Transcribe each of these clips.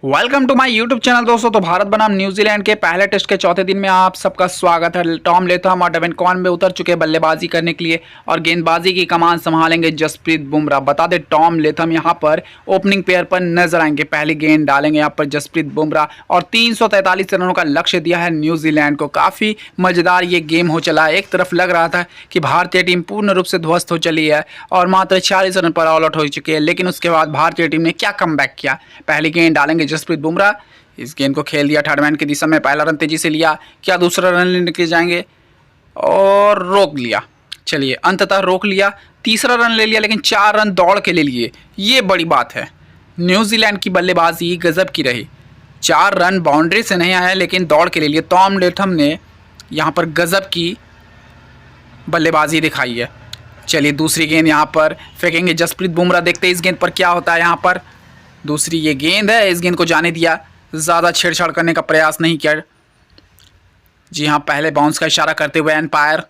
Welcome to my YouTube channel दोस्तों। तो भारत बनाम न्यूजीलैंड के पहले टेस्ट के चौथे दिन में आप सबका स्वागत है। टॉम लेथम और डेविन कॉन में उतर चुके बल्लेबाजी करने के लिए और गेंदबाजी की कमान संभालेंगे जसप्रीत बुमराह। बता दें टॉम लेथम यहां पर ओपनिंग पेयर पर नजर आएंगे। पहली गेंद डालेंगे यहां पर जसप्रीत बुमराह और 343 रनों का लक्ष्य दिया है न्यूजीलैंड को। काफ़ी मज़ेदार ये गेम हो चला है। एक तरफ लग रहा था कि भारतीय टीम पूर्ण रूप से ध्वस्त हो चली है और मात्र 40 रन पर ऑल आउट हो चुकी है, लेकिन उसके बाद भारतीय टीम ने क्या कमबैक किया। पहली गेंद डालेंगे जसप्रीत बुमराह, इस गेंद को खेल दिया थर्ड मैन की दिशा में। पहला रन तेजी से लिया, क्या दूसरा रन लेने के जाएंगे और रोक लिया। चलिए अंततः रोक लिया, तीसरा रन ले लिया, लेकिन 4 रन दौड़ के ले लिए। ये बड़ी बात है। न्यूजीलैंड की बल्लेबाजी गजब की रही। 4 रन बाउंड्री से नहीं आया, लेकिन दौड़ के ले लिए। टॉम लेथम ने यहाँ पर गजब की बल्लेबाजी दिखाई है। चलिए दूसरी गेंद यहाँ पर फेंकेंगे जसप्रीत बुमराह, देखते हैं इस गेंद पर क्या होता है। यहाँ पर दूसरी ये गेंद है, इस गेंद को जाने दिया, ज़्यादा छेड़छाड़ करने का प्रयास नहीं किया। जी हाँ, पहले बाउंस का इशारा करते हुए एम्पायर।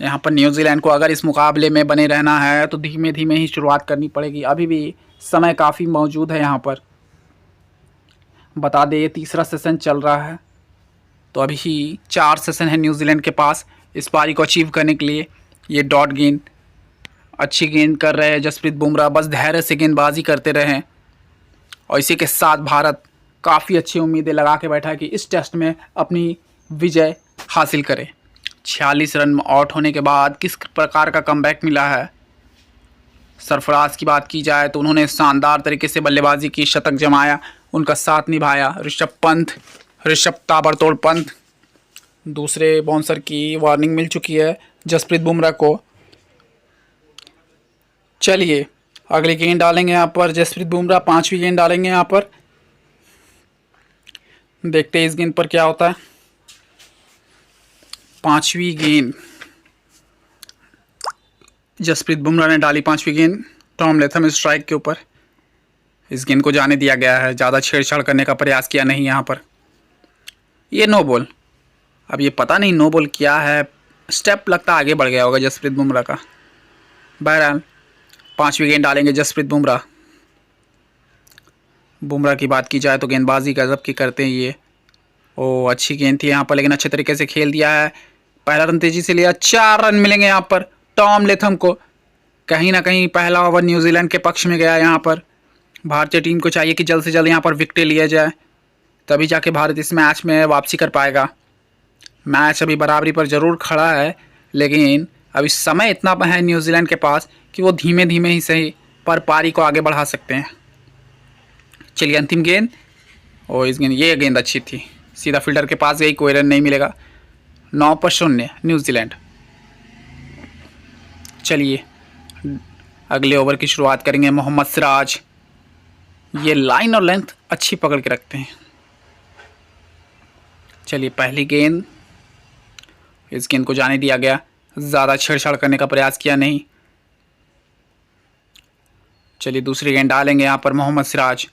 यहाँ पर न्यूजीलैंड को अगर इस मुकाबले में बने रहना है तो धीमे धीमे ही शुरुआत करनी पड़ेगी। अभी भी समय काफ़ी मौजूद है। यहाँ पर बता दें ये तीसरा सेशन चल रहा है, तो अभी ही 4 सेशन है न्यूजीलैंड के पास इस पारी को अचीव करने के लिए। ये डॉट गेंद, अच्छी गेंद कर रहे हैं जसप्रीत बुमराह, बस धैर्य से गेंदबाजी करते रहें। और इसी के साथ भारत काफ़ी अच्छी उम्मीदें लगा के बैठा है कि इस टेस्ट में अपनी विजय हासिल करे। 46 रन आउट होने के बाद किस प्रकार का कमबैक मिला है। सरफराज की बात की जाए तो उन्होंने शानदार तरीके से बल्लेबाजी की, शतक जमाया, उनका साथ निभाया। ऋषभ ताबड़तोड़ पंत, दूसरे बाउंसर की वार्निंग मिल चुकी है जसप्रीत बुमराह को। चलिए अगली गेंद डालेंगे यहाँ पर जसप्रीत बुमराह, 5वीं गेंद डालेंगे यहाँ पर, देखते हैं इस गेंद पर क्या होता है। 5वीं गेंद जसप्रीत बुमराह ने डाली, 5वीं गेंद टॉम लेथम स्ट्राइक के ऊपर। इस गेंद को जाने दिया गया है, ज़्यादा छेड़छाड़ करने का प्रयास किया नहीं यहाँ पर। ये नो बॉल, अब ये पता नहीं नो बॉल क्या है, स्टेप लगता आगे बढ़ गया होगा जसप्रीत बुमराह का। बहरहाल 5वीं गेंद डालेंगे जसप्रीत बुमराह। बुमराह की बात की जाए तो गेंदबाजी गजब की करते हैं ये। ओ अच्छी गेंद थी यहाँ पर, लेकिन अच्छे तरीके से खेल दिया है। पहला रन तेजी से लिया, 4 रन मिलेंगे यहाँ पर टॉम लेथम को। कहीं ना कहीं पहला ओवर न्यूजीलैंड के पक्ष में गया यहाँ पर। भारतीय टीम को चाहिए कि जल्द से जल्द यहाँ पर विकेट लिया जाए, तभी जाके भारत इस मैच में वापसी कर पाएगा। मैच अभी बराबरी पर ज़रूर खड़ा है, लेकिन अभी समय इतना है न्यूजीलैंड के पास कि वो धीमे धीमे ही सही पर पारी को आगे बढ़ा सकते हैं। चलिए अंतिम गेंद, और इस गेंद, ये गेंद अच्छी थी, सीधा फील्डर के पास गई, कोई रन नहीं मिलेगा। 9-0 न्यूजीलैंड। चलिए अगले ओवर की शुरुआत करेंगे मोहम्मद सिराज। ये लाइन और लेंथ अच्छी पकड़ के रखते हैं। चलिए पहली गेंद, इस गेंद को जाने दिया गया, ज़्यादा छेड़छाड़ करने का प्रयास किया नहीं। चलिए दूसरी गेंद डालेंगे यहाँ पर मोहम्मद सिराज,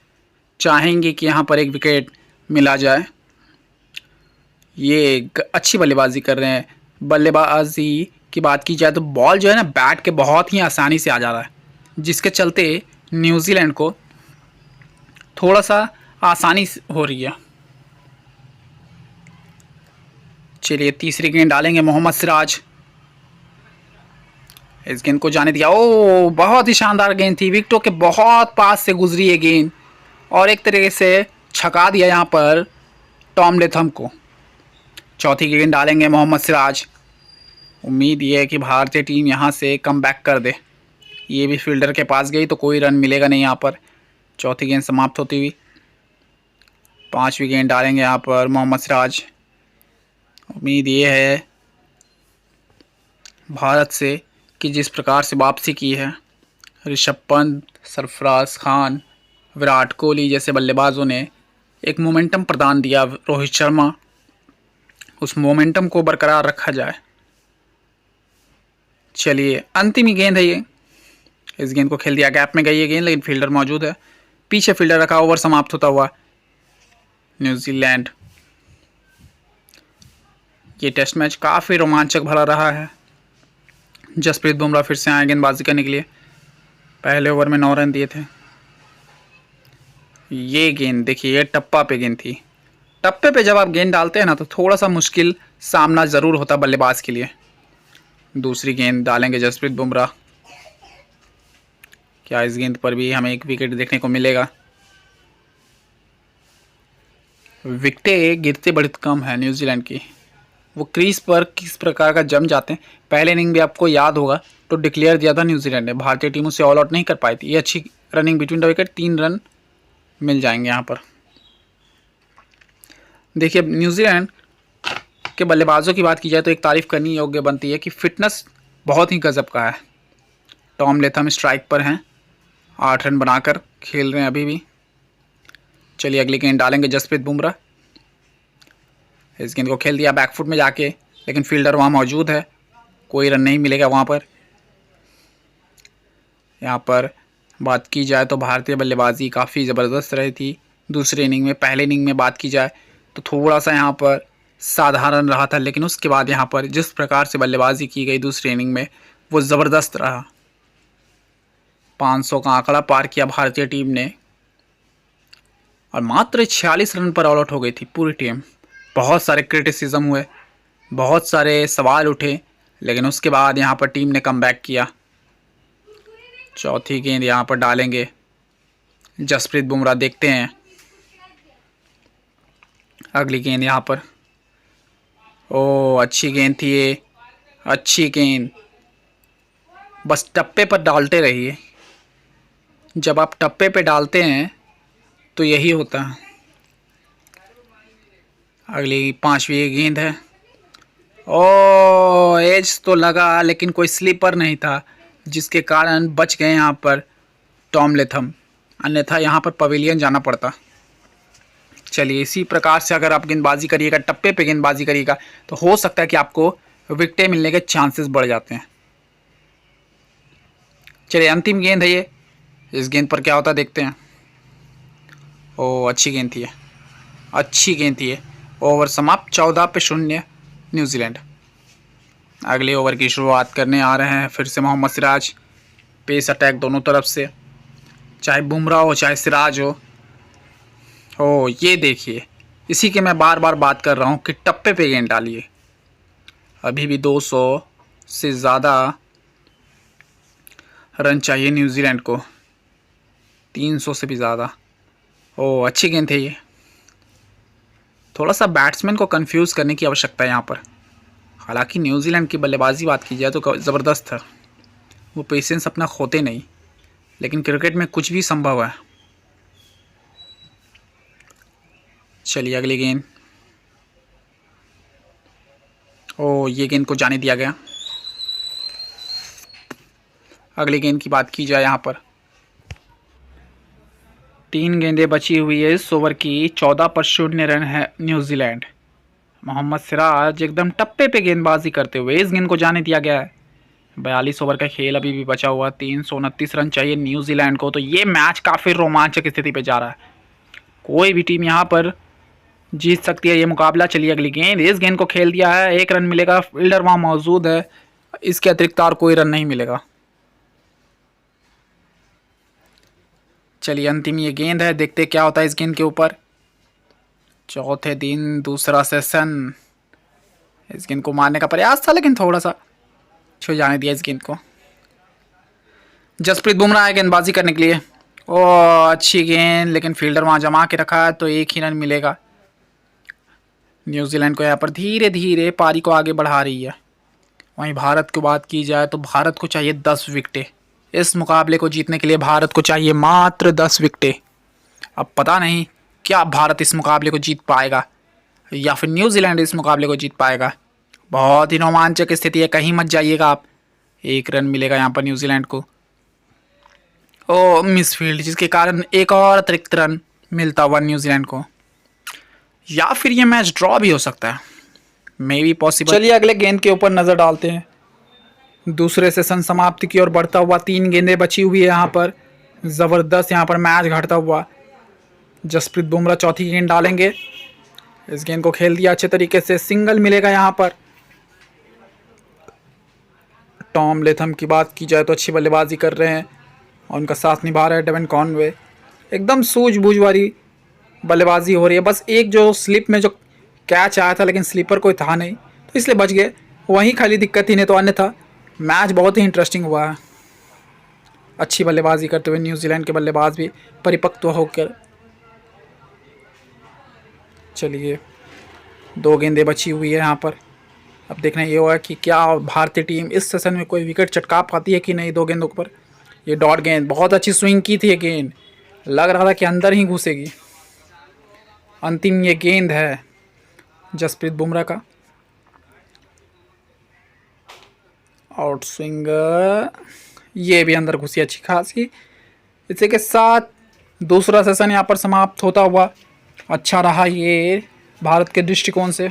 चाहेंगे कि यहाँ पर एक विकेट मिला जाए। ये अच्छी बल्लेबाजी कर रहे हैं। बल्लेबाजी की बात की जाए तो बॉल जो है ना बैट के बहुत ही आसानी से आ जा रहा है, जिसके चलते न्यूजीलैंड को थोड़ा सा आसानी हो रही है। चलिए तीसरी गेंद डालेंगे मोहम्मद सिराज, इस गेंद को जाने दिया। ओ बहुत ही शानदार गेंद थी, विकेटों के बहुत पास से गुजरी ये गेंद और एक तरीके से छका दिया यहाँ पर टॉम लेथम को। चौथी गेंद डालेंगे मोहम्मद सिराज, उम्मीद ये है कि भारतीय टीम यहाँ से कमबैक कर दे। ये भी फील्डर के पास गई तो कोई रन मिलेगा नहीं यहाँ पर। चौथी गेंद समाप्त होती हुई 5वीं गेंद डालेंगे यहाँ पर मोहम्मद सिराज। उम्मीद ये है भारत से कि जिस प्रकार से वापसी की है ऋषभ पंत, सरफराज खान, विराट कोहली जैसे बल्लेबाजों ने एक मोमेंटम प्रदान दिया, रोहित शर्मा, उस मोमेंटम को बरकरार रखा जाए। चलिए अंतिम ही गेंद है ये, इस गेंद को खेल दिया, गैप में गई ये गेंद, लेकिन फील्डर मौजूद है, पीछे फील्डर रखा। ओवर समाप्त होता हुआ न्यूजीलैंड। ये टेस्ट मैच काफ़ी रोमांचक भरा रहा है। जसप्रीत बुमराह फिर से आए गेंदबाजी करने के लिए। पहले ओवर में 9 रन दिए थे। ये गेंद देखिए, ये टप्पा पे गेंद थी। टप्पे पे जब आप गेंद डालते हैं ना तो थोड़ा सा मुश्किल सामना ज़रूर होता बल्लेबाज के लिए। दूसरी गेंद डालेंगे जसप्रीत बुमराह। क्या इस गेंद पर भी हमें एक विकेट देखने को मिलेगा? विकेटें गिरते बड़ी कम है न्यूजीलैंड की। वो क्रीज पर किस प्रकार का जम जाते हैं। पहले इनिंग भी आपको याद होगा तो डिक्लेयर दिया था न्यूजीलैंड ने, भारतीय टीम उसे ऑल आउट नहीं कर पाई थी। ये अच्छी running between the wicket, 3 run मिल जाएंगे यहाँ पर। देखिए न्यूजीलैंड के बल्लेबाजों की बात की जाए तो एक तारीफ करनी योग्य बनती है कि फिटनेस बहुत ही गजब का है। टॉम लेथम स्ट्राइक पर हैं, 8 रन बनाकर खेल रहे हैं अभी भी। चलिए अगली गेंद डालेंगे जसप्रीत बुमराह। इस गेंद को खेल दिया बैकफुट में जाके, लेकिन फील्डर वहाँ मौजूद है, कोई रन नहीं मिलेगा वहाँ पर। यहाँ पर बात की जाए तो भारतीय बल्लेबाजी काफ़ी ज़बरदस्त रही थी दूसरे इनिंग में। पहले इनिंग में बात की जाए तो थोड़ा सा यहाँ पर साधारण रहा था, लेकिन उसके बाद यहाँ पर जिस प्रकार से बल्लेबाजी की गई दूसरे इनिंग में वो ज़बरदस्त रहा। 500 का आंकड़ा पार किया भारतीय टीम ने और मात्र 46 रन पर ऑल आउट हो गई थी पूरी टीम। बहुत सारे क्रिटिसिज्म हुए, बहुत सारे सवाल उठे, लेकिन उसके बाद यहाँ पर टीम ने कमबैक किया। चौथी गेंद यहाँ पर डालेंगे जसप्रीत बुमराह, देखते हैं अगली गेंद यहाँ पर। ओ अच्छी गेंद थी ये, अच्छी गेंद। बस टप्पे पर डालते रहिए, जब आप टप्पे पे डालते हैं तो यही होता है। अगली 5वीं गेंद है। ओ एज तो लगा लेकिन कोई स्लीपर नहीं था, जिसके कारण बच गए यहाँ पर टॉम लेथम, अन्यथा यहाँ पर पवेलियन जाना पड़ता। चलिए इसी प्रकार से अगर आप गेंदबाजी करिएगा, टप्पे पे गेंदबाजी करिएगा तो हो सकता है कि आपको विकेटें मिलने के चांसेस बढ़ जाते हैं। चलिए अंतिम गेंद है ये, इस गेंद पर क्या होता है देखते हैं। ओ अच्छी गेंद थी ये, अच्छी गेंद थी ये। ओवर समाप्त, 14 पे 0 न्यूजीलैंड। अगले ओवर की शुरुआत करने आ रहे हैं फिर से मोहम्मद सिराज। पेस अटैक दोनों तरफ से, चाहे बुमराह हो चाहे सिराज हो। ओ ये देखिए, इसी के मैं बार बार बात कर रहा हूँ कि टप्पे पे गेंद डालिए। अभी भी 200 से ज़्यादा रन चाहिए न्यूजीलैंड को, 300 से भी ज़्यादा। ओ अच्छी गेंद थी ये। थोड़ा सा बैट्समैन को कंफ्यूज करने की आवश्यकता है यहाँ पर। हालांकि न्यूजीलैंड की बल्लेबाजी बात की जाए तो ज़बरदस्त है, वो पेशेंस अपना खोते नहीं, लेकिन क्रिकेट में कुछ भी संभव है। चलिए अगली गेंद। ओ ये गेंद को जाने दिया गया। अगली गेंद की बात की जाए यहाँ पर, 3 गेंदें बची हुई है इस ओवर की, 14 पर 0 रन है न्यूजीलैंड। मोहम्मद सिराज एकदम टप्पे पे गेंदबाजी करते हुए इस गेंद को जाने दिया गया है। 42 ओवर का खेल अभी भी बचा हुआ, 329 रन चाहिए न्यूजीलैंड को। तो ये मैच काफ़ी रोमांचक स्थिति पे जा रहा है, कोई भी टीम यहाँ पर जीत सकती है ये मुकाबला। चलिए अगली गेंद, इस गेंद को खेल दिया है, 1 रन मिलेगा, फील्डर वहाँ मौजूद है, इसके अतिरिक्त और कोई रन नहीं मिलेगा। चलिए अंतिम ये गेंद है, देखते क्या होता है इस गेंद के ऊपर। चौथे दिन दूसरा सेशन, इस गेंद को मारने का प्रयास था लेकिन थोड़ा सा छू जाने दिया इस गेंद को। जसप्रीत बुमराह है गेंदबाजी करने के लिए। ओ अच्छी गेंद, लेकिन फील्डर वहाँ जमा के रखा है तो 1 ही रन मिलेगा। न्यूजीलैंड को यहाँ पर धीरे धीरे पारी को आगे बढ़ा रही है। वहीं भारत की बात की जाए तो भारत को चाहिए 10 विकेटें। इस मुकाबले को जीतने के लिए भारत को चाहिए मात्र 10 विकेटें। अब पता नहीं क्या भारत इस मुकाबले को जीत पाएगा या फिर न्यूजीलैंड इस मुकाबले को जीत पाएगा। बहुत ही रोमांचक स्थिति है, कहीं मत जाइएगा आप। 1 रन मिलेगा यहाँ पर न्यूजीलैंड को। ओ मिसफील्ड, जिसके कारण एक और अतिरिक्त रन मिलता हुआ न्यूजीलैंड को, या फिर ये मैच ड्रॉ भी हो सकता है, मे बी पॉसिबल। चलिए अगले गेंद के ऊपर नज़र डालते हैं। दूसरे सेशन समाप्ति की ओर बढ़ता हुआ, 3 गेंदें बची हुई है यहाँ पर। ज़बरदस्त यहाँ पर मैच घटता हुआ। जसप्रीत बुमराह चौथी गेंद डालेंगे, इस गेंद को खेल दिया अच्छे तरीके से, सिंगल मिलेगा यहाँ पर। टॉम लेथम की बात की जाए तो अच्छी बल्लेबाजी कर रहे हैं और उनका साथ निभा रहा है डेवन कॉनवे। एकदम सूझबूझ वाली बल्लेबाजी हो रही है। बस एक जो स्लिप में जो कैच आया था, लेकिन स्लीपर कोई था नहीं तो इसलिए बच गए। वहीं खाली दिक्कत ही, नहीं तो अन्यथा मैच बहुत ही इंटरेस्टिंग हुआ है। अच्छी बल्लेबाजी करते हुए न्यूजीलैंड के बल्लेबाज भी परिपक्व होकर। चलिए 2 गेंदें बची हुई है यहाँ पर। अब देखना ये होगा कि क्या भारतीय टीम इस सेशन में कोई विकेट चटका पाती है कि नहीं 2 गेंदों पर। ये डॉट गेंद, बहुत अच्छी स्विंग की थी ये गेंद, लग रहा था कि अंदर ही घुसेगी। अंतिम ये गेंद है जसप्रीत बुमराह का। आउट स्विंग, ये भी अंदर घुसी अच्छी खासी। इसी के साथ दूसरा सेशन यहाँ पर समाप्त होता हुआ। अच्छा रहा ये भारत के दृष्टिकोण से।